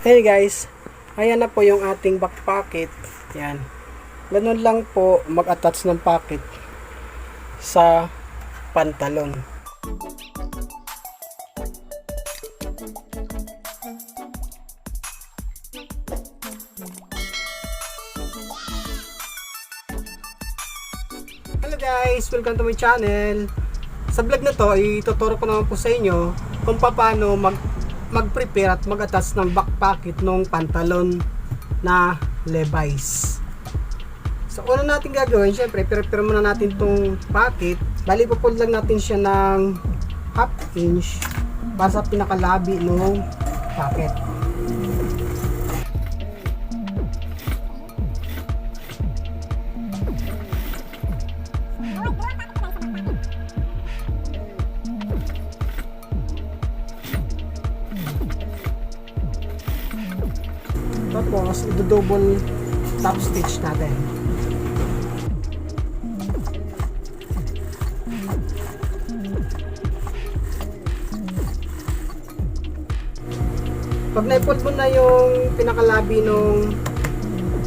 Hey guys, ayan na po yung ating back pocket. Yan. Ganun lang po mag-attach ng pocket sa pantalon. Hello guys, welcome to my channel. Sa vlog na to, ituturo ko naman po sa inyo kung paano mag-prepare at mag-attach ng back pocket ng pantalon na Levi's. So, una natin gagawin, syempre, prepare muna natin tong pocket. Bali, pupull lang natin siya ng 1/2 inch para sa pinakalabi ng pocket. Tapos, i-double top stitch natin. Pag naipod mo na yung pinakalabi ng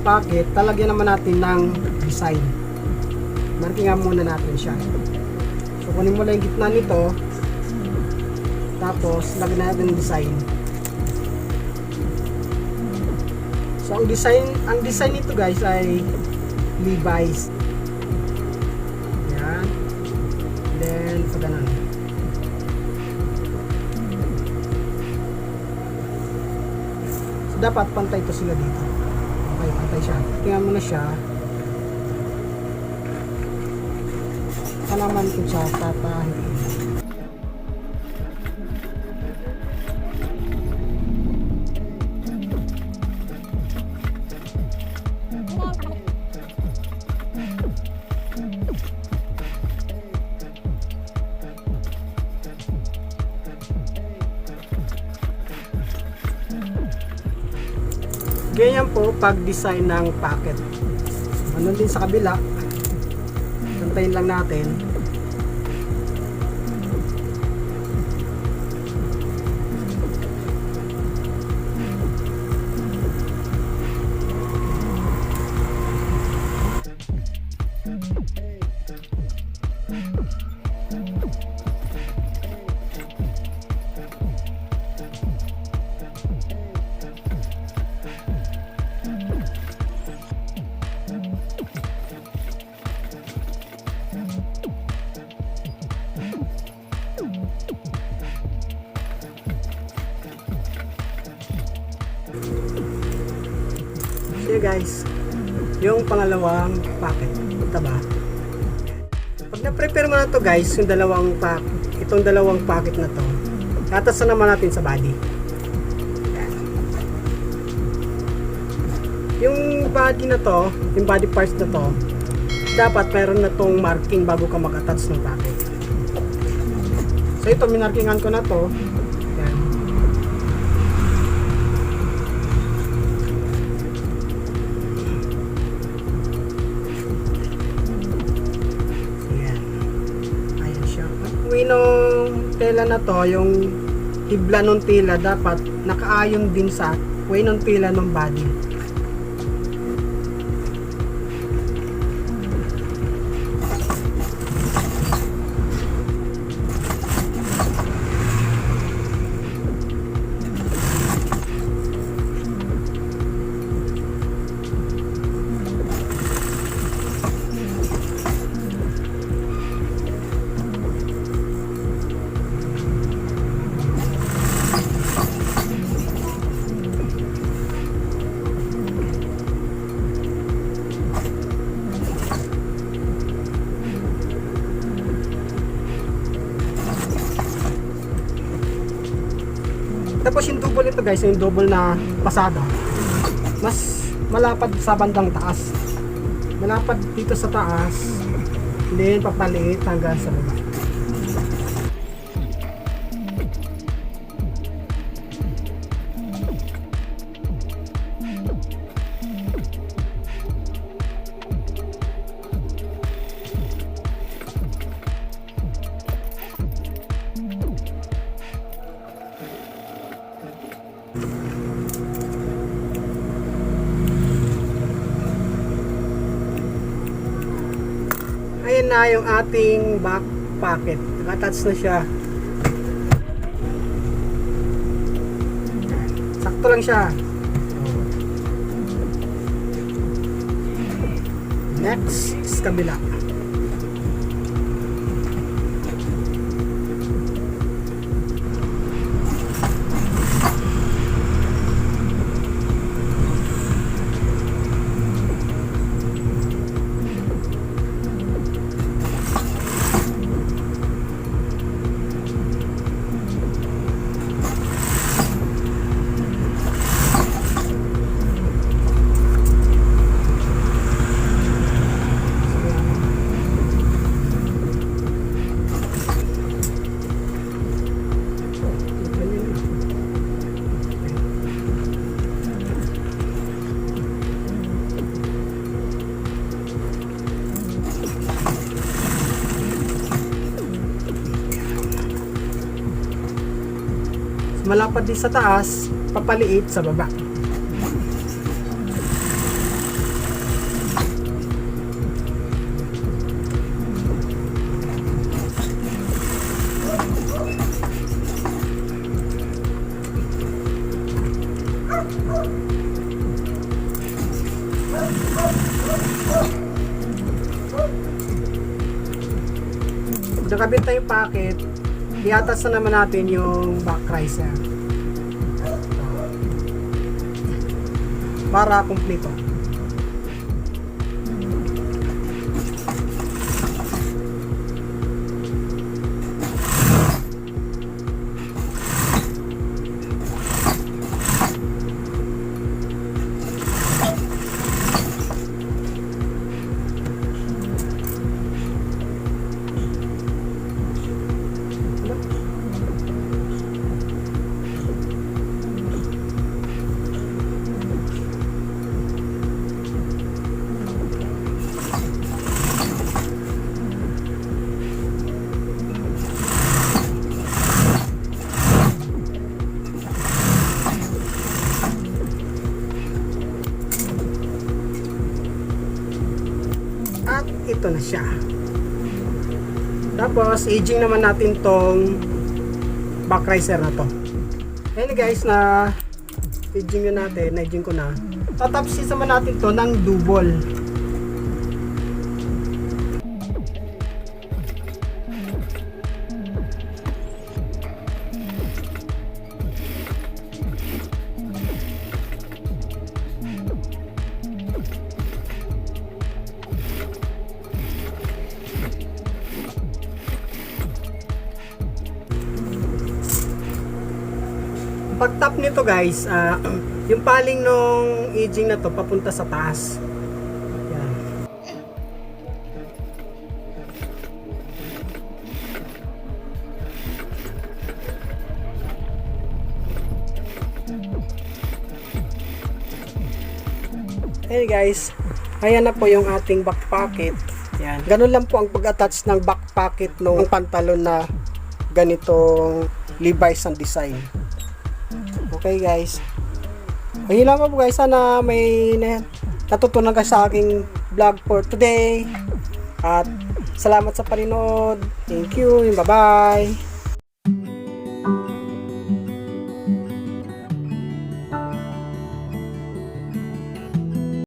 pocket, talagyan naman natin ng design. Markingan muna natin siya. So, kunin mo lang yung gitna nito. Tapos, lagyan natin ng design. So, ang design nito guys ay Levi's. Yan. Then, so ganun. So, dapat pantay ito sila dito. Okay, pantay siya. Tingnan mo na siya. Saan naman ito siya tatahi. Ganyan po pag-design ng pocket. Ano din sa kabila. Tantayin lang natin. So guys, yung pangalawang pocket, ito ba? Pag na-prepare mo na to guys, yung itong dalawang pocket na to, tatasan naman natin sa body. Yan. Yung body na to, yung body parts na to, dapat meron na tong marking bago ka mag-attach ng pocket. So ito, minarkingan ko na to. Yan. Nung tela na to, yung hibla ng tela dapat nakaayon din sa way ng tela ng body. Tapos yung double ito guys, yung double na pasada, mas malapad sa bandang taas. Malapad dito sa taas, then papaliit hanggang sa baba. na yung ating back pocket. Naka-attach na siya. Sakto lang siya. Next is kabila. Malapad din sa taas, papaliit sa baba. Pag nakabit na yung packet, i-attach na naman natin yung back riser para kumpleto. At ito na siya. Tapos aging naman natin tong back riser na to. Ayun guys, na aging na natin, na-aging ko na. Tatapsin naman natin to ng double. Pag top nito guys, yung paling nung aging na to papunta sa taas. Yan. Hey guys, ayan na po yung ating back pocket. Yan. Ganun lang po ang pag-attach ng back pocket ng pantalon na ganitong Levi's ang design. Okay guys, ayun lang po guys, sana may natutunan ka sa aking vlog for today at salamat sa panonood. Thank you, bye bye.